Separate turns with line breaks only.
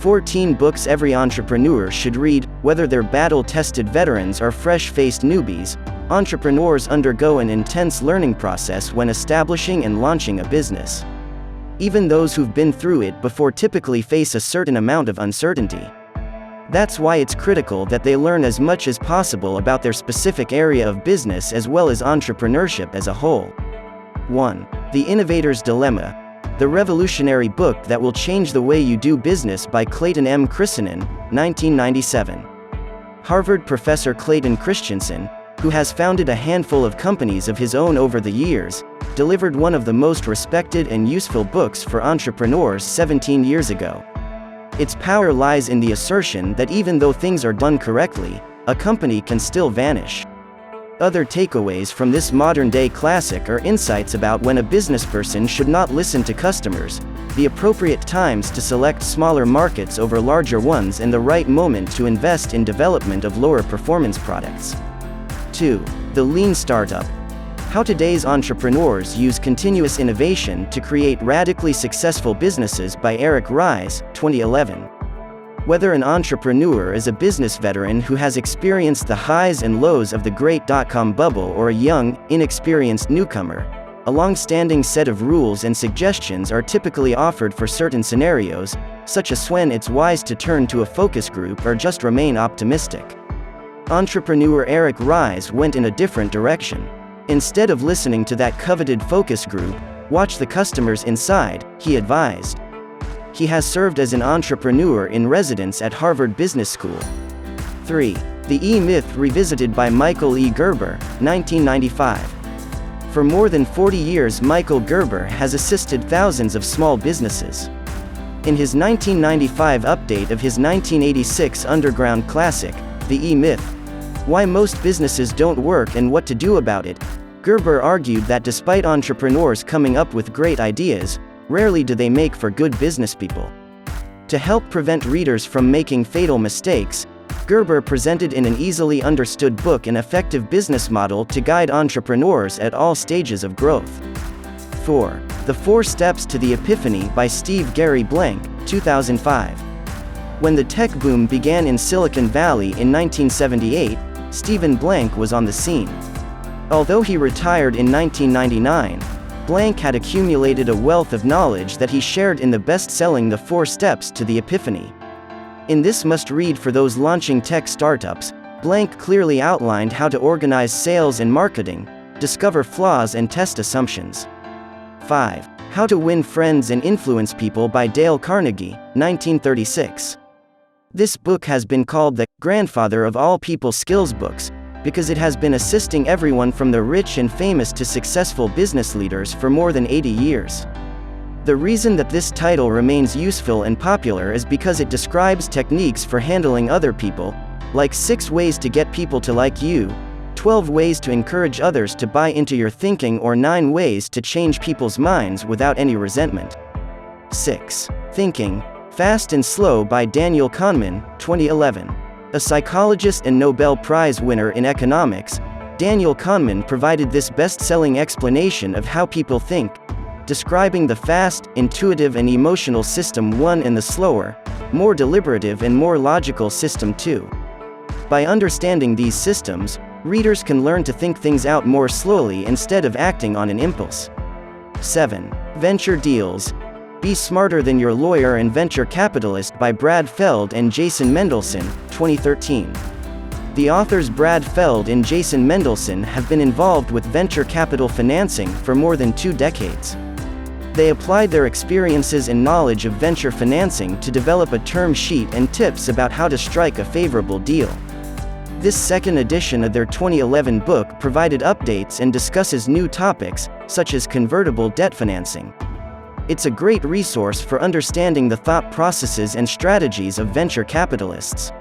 14 books every entrepreneur should read, whether they're battle-tested veterans or fresh-faced newbies. Entrepreneurs undergo an intense learning process when establishing and launching a business. Even those who've been through it before typically face a certain amount of uncertainty. That's why it's critical that they learn as much as possible about their specific area of business as well as entrepreneurship as a whole. 1. The Innovator's Dilemma. The revolutionary book that will change the way you do business by Clayton M. Christensen, 1997. Harvard professor Clayton Christensen, who has founded a handful of companies of his own over the years, delivered one of the most respected and useful books for entrepreneurs 17 years ago. Its power lies in the assertion that even though things are done correctly, a company can still vanish. Other takeaways from this modern-day classic are insights about when a businessperson should not listen to customers, the appropriate times to select smaller markets over larger ones, and the right moment to invest in development of lower-performance products. 2. The Lean Startup. How today's entrepreneurs use continuous innovation to create radically successful businesses by Eric Ries, 2011. Whether an entrepreneur is a business veteran who has experienced the highs and lows of the great dot-com bubble or a young, inexperienced newcomer, a long-standing set of rules and suggestions are typically offered for certain scenarios, such as when it's wise to turn to a focus group or just remain optimistic. Entrepreneur Eric Ries went in a different direction. Instead of listening to that coveted focus group, watch the customers inside, he advised. He has served as an entrepreneur in residence at Harvard Business School. 3. The E-Myth Revisited by Michael E. Gerber, 1995. For more than 40 years, Michael Gerber has assisted thousands of small businesses. In his 1995 update of his 1986 underground classic, The E-Myth: Why Most Businesses Don't Work and What to Do About It, Gerber argued that despite entrepreneurs coming up with great ideas, rarely do they make for good businesspeople. To help prevent readers from making fatal mistakes, Gerber presented in an easily understood book an effective business model to guide entrepreneurs at all stages of growth. 4. The 4 Steps to the Epiphany by Steve Gary Blank, 2005. When the tech boom began in Silicon Valley in 1978, Stephen Blank was on the scene. Although he retired in 1999, Blank had accumulated a wealth of knowledge that he shared in the best-selling The 4 Steps to the Epiphany. In this must-read for those launching tech startups, Blank clearly outlined how to organize sales and marketing, discover flaws and test assumptions. 5. How to Win Friends and Influence People by Dale Carnegie, 1936. This book has been called the grandfather of all people skills books, because it has been assisting everyone from the rich and famous to successful business leaders for more than 80 years. The reason that this title remains useful and popular is because it describes techniques for handling other people, like 6 ways to get people to like you, 12 ways to encourage others to buy into your thinking, or 9 ways to change people's minds without any resentment. 6. Thinking Fast and Slow by Daniel Kahneman, 2011. A psychologist and Nobel Prize winner in economics, Daniel Kahneman provided this best-selling explanation of how people think, describing the fast, intuitive and emotional system 1 and the slower, more deliberative and more logical system 2. By understanding these systems, readers can learn to think things out more slowly instead of acting on an impulse. 7. Venture Deals. Be Smarter Than Your Lawyer and Venture Capitalist by Brad Feld and Jason Mendelsohn, 2013. The authors Brad Feld and Jason Mendelsohn have been involved with venture capital financing for more than 2 decades. They applied their experiences and knowledge of venture financing to develop a term sheet and tips about how to strike a favorable deal. This second edition of their 2011 book provided updates and discusses new topics, such as convertible debt financing. It's a great resource for understanding the thought processes and strategies of venture capitalists.